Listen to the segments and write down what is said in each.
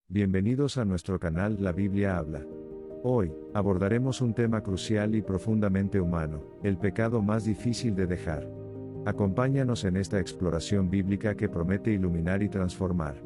Bienvenidos a nuestro canal La Biblia Habla. Hoy, abordaremos un tema crucial y profundamente humano, el pecado más difícil de dejar. Acompáñanos en esta exploración bíblica que promete iluminar y transformar.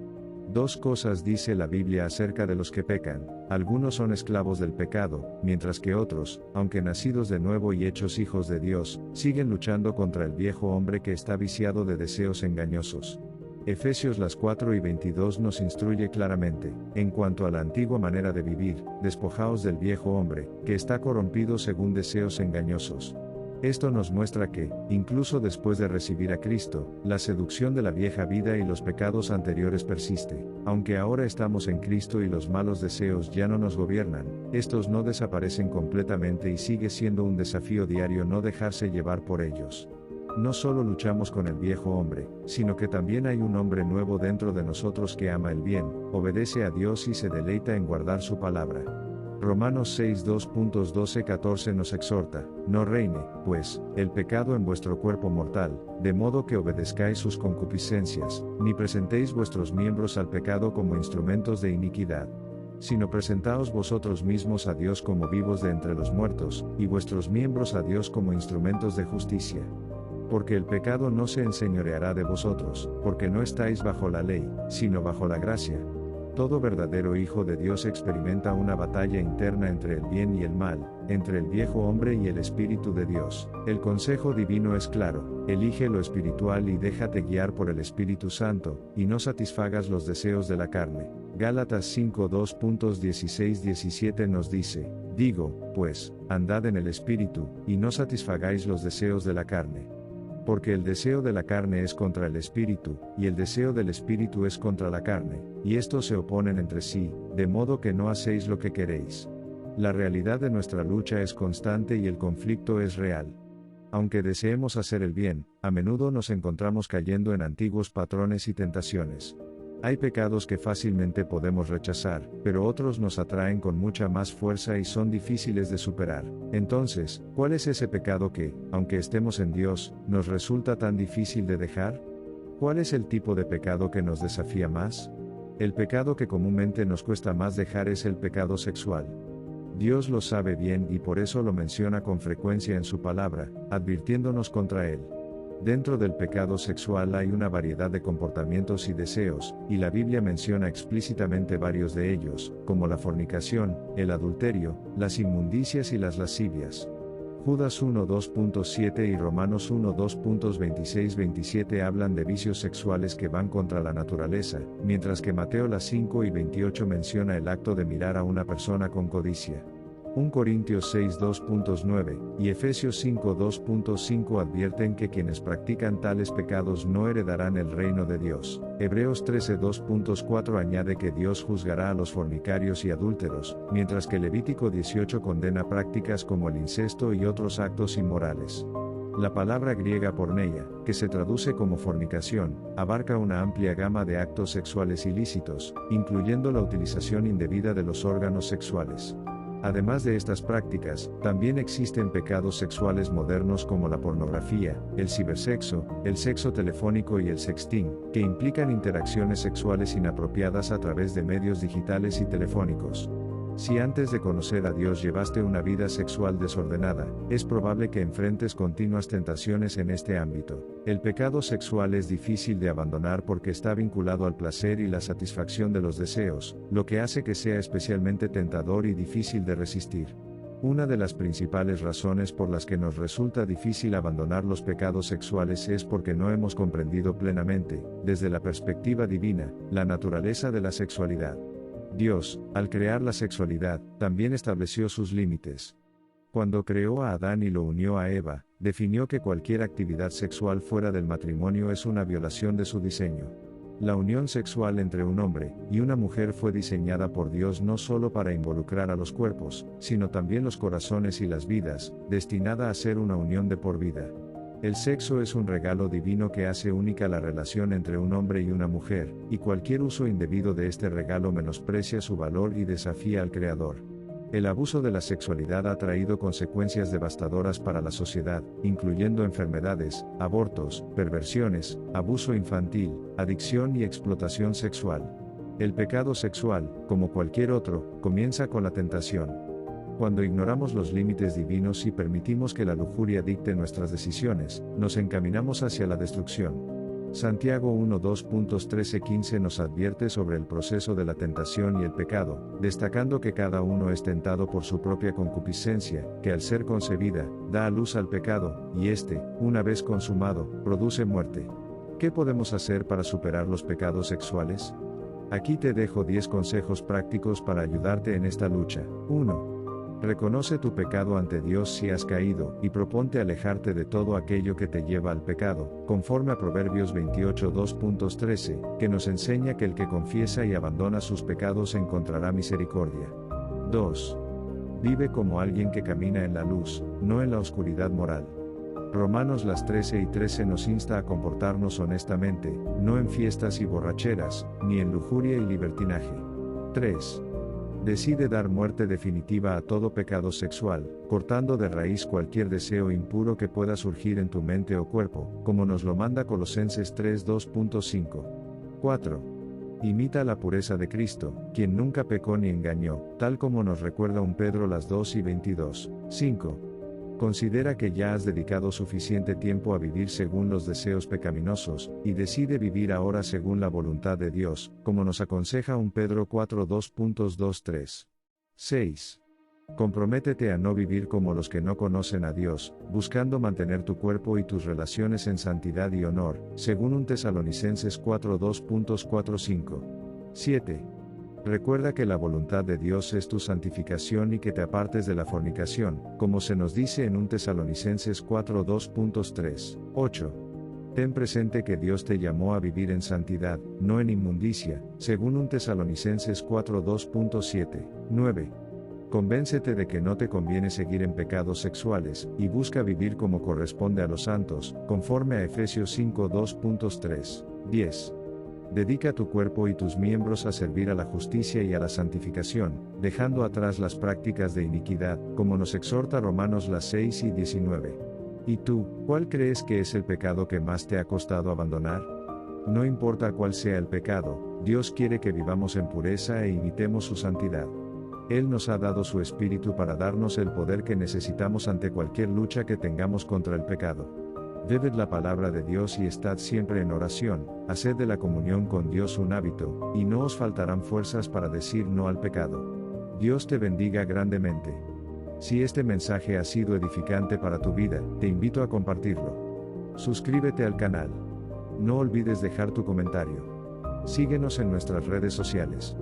Dos cosas dice la Biblia acerca de los que pecan: algunos son esclavos del pecado, mientras que otros, aunque nacidos de nuevo y hechos hijos de Dios, siguen luchando contra el viejo hombre que está viciado de deseos engañosos. Efesios 4:22 nos instruye claramente: en cuanto a la antigua manera de vivir, despojaos del viejo hombre, que está corrompido según deseos engañosos. Esto nos muestra que, incluso después de recibir a Cristo, la seducción de la vieja vida y los pecados anteriores persiste. Aunque ahora estamos en Cristo y los malos deseos ya no nos gobiernan, estos no desaparecen completamente y sigue siendo un desafío diario no dejarse llevar por ellos. No solo luchamos con el viejo hombre, sino que también hay un hombre nuevo dentro de nosotros que ama el bien, obedece a Dios y se deleita en guardar su palabra. Romanos 6:2.12-14 nos exhorta: no reine, pues, el pecado en vuestro cuerpo mortal, de modo que obedezcáis sus concupiscencias, ni presentéis vuestros miembros al pecado como instrumentos de iniquidad, sino presentaos vosotros mismos a Dios como vivos de entre los muertos, y vuestros miembros a Dios como instrumentos de justicia. Porque el pecado no se enseñoreará de vosotros, porque no estáis bajo la ley, sino bajo la gracia. Todo verdadero hijo de Dios experimenta una batalla interna entre el bien y el mal, entre el viejo hombre y el Espíritu de Dios. El consejo divino es claro: elige lo espiritual y déjate guiar por el Espíritu Santo, y no satisfagas los deseos de la carne. Gálatas 5:2.16-17 nos dice: digo, pues, andad en el Espíritu, y no satisfagáis los deseos de la carne. Porque el deseo de la carne es contra el Espíritu, y el deseo del Espíritu es contra la carne, y estos se oponen entre sí, de modo que no hacéis lo que queréis. La realidad de nuestra lucha es constante y el conflicto es real. Aunque deseemos hacer el bien, a menudo nos encontramos cayendo en antiguos patrones y tentaciones. Hay pecados que fácilmente podemos rechazar, pero otros nos atraen con mucha más fuerza y son difíciles de superar. Entonces, ¿cuál es ese pecado que, aunque estemos en Dios, nos resulta tan difícil de dejar? ¿Cuál es el tipo de pecado que nos desafía más? El pecado que comúnmente nos cuesta más dejar es el pecado sexual. Dios lo sabe bien y por eso lo menciona con frecuencia en su palabra, advirtiéndonos contra él. Dentro del pecado sexual hay una variedad de comportamientos y deseos, y la Biblia menciona explícitamente varios de ellos, como la fornicación, el adulterio, las inmundicias y las lascivias. Judas 1:2.7 y Romanos 1:2.26-27 hablan de vicios sexuales que van contra la naturaleza, mientras que Mateo 5:28 menciona el acto de mirar a una persona con codicia. 1 Corintios 6:2.9, y Efesios 5:2.5 advierten que quienes practican tales pecados no heredarán el reino de Dios. Hebreos 13:2.4 añade que Dios juzgará a los fornicarios y adúlteros, mientras que Levítico 18 condena prácticas como el incesto y otros actos inmorales. La palabra griega porneia, que se traduce como fornicación, abarca una amplia gama de actos sexuales ilícitos, incluyendo la utilización indebida de los órganos sexuales. Además de estas prácticas, también existen pecados sexuales modernos como la pornografía, el cibersexo, el sexo telefónico y el sexting, que implican interacciones sexuales inapropiadas a través de medios digitales y telefónicos. Si antes de conocer a Dios llevaste una vida sexual desordenada, es probable que enfrentes continuas tentaciones en este ámbito. El pecado sexual es difícil de abandonar porque está vinculado al placer y la satisfacción de los deseos, lo que hace que sea especialmente tentador y difícil de resistir. Una de las principales razones por las que nos resulta difícil abandonar los pecados sexuales es porque no hemos comprendido plenamente, desde la perspectiva divina, la naturaleza de la sexualidad. Dios, al crear la sexualidad, también estableció sus límites. Cuando creó a Adán y lo unió a Eva, definió que cualquier actividad sexual fuera del matrimonio es una violación de su diseño. La unión sexual entre un hombre y una mujer fue diseñada por Dios no solo para involucrar a los cuerpos, sino también los corazones y las vidas, destinada a ser una unión de por vida. El sexo es un regalo divino que hace única la relación entre un hombre y una mujer, y cualquier uso indebido de este regalo menosprecia su valor y desafía al Creador. El abuso de la sexualidad ha traído consecuencias devastadoras para la sociedad, incluyendo enfermedades, abortos, perversiones, abuso infantil, adicción y explotación sexual. El pecado sexual, como cualquier otro, comienza con la tentación. Cuando ignoramos los límites divinos y permitimos que la lujuria dicte nuestras decisiones, nos encaminamos hacia la destrucción. Santiago 1:2.13-15 nos advierte sobre el proceso de la tentación y el pecado, destacando que cada uno es tentado por su propia concupiscencia, que al ser concebida, da a luz al pecado, y éste, una vez consumado, produce muerte. ¿Qué podemos hacer para superar los pecados sexuales? Aquí te dejo 10 consejos prácticos para ayudarte en esta lucha. 1. Reconoce tu pecado ante Dios si has caído, y proponte alejarte de todo aquello que te lleva al pecado, conforme a Proverbios 28:2.13, que nos enseña que el que confiesa y abandona sus pecados encontrará misericordia. 2. Vive como alguien que camina en la luz, no en la oscuridad moral. Romanos 13:13 nos insta a comportarnos honestamente, no en fiestas y borracheras, ni en lujuria y libertinaje. 3. Decide dar muerte definitiva a todo pecado sexual, cortando de raíz cualquier deseo impuro que pueda surgir en tu mente o cuerpo, como nos lo manda Colosenses 3:2.5. 4. Imita la pureza de Cristo, quien nunca pecó ni engañó, tal como nos recuerda 1 Pedro 2:22. 5. Considera que ya has dedicado suficiente tiempo a vivir según los deseos pecaminosos, y decide vivir ahora según la voluntad de Dios, como nos aconseja 1 Pedro 4:2.23. 6. Comprométete a no vivir como los que no conocen a Dios, buscando mantener tu cuerpo y tus relaciones en santidad y honor, según 1 Tesalonicenses 4:2.45. 7. Recuerda que la voluntad de Dios es tu santificación y que te apartes de la fornicación, como se nos dice en 1 Tesalonicenses 4:2.3. 8. Ten presente que Dios te llamó a vivir en santidad, no en inmundicia, según 1 Tesalonicenses 4:2.7. 9. Convéncete de que no te conviene seguir en pecados sexuales, y busca vivir como corresponde a los santos, conforme a Efesios 5:2.3. 10. Dedica tu cuerpo y tus miembros a servir a la justicia y a la santificación, dejando atrás las prácticas de iniquidad, como nos exhorta Romanos 6:19. ¿Y tú, cuál crees que es el pecado que más te ha costado abandonar? No importa cuál sea el pecado, Dios quiere que vivamos en pureza e imitemos su santidad. Él nos ha dado su Espíritu para darnos el poder que necesitamos ante cualquier lucha que tengamos contra el pecado. Bebed la palabra de Dios y estad siempre en oración, haced de la comunión con Dios un hábito, y no os faltarán fuerzas para decir no al pecado. Dios te bendiga grandemente. Si este mensaje ha sido edificante para tu vida, te invito a compartirlo. Suscríbete al canal. No olvides dejar tu comentario. Síguenos en nuestras redes sociales.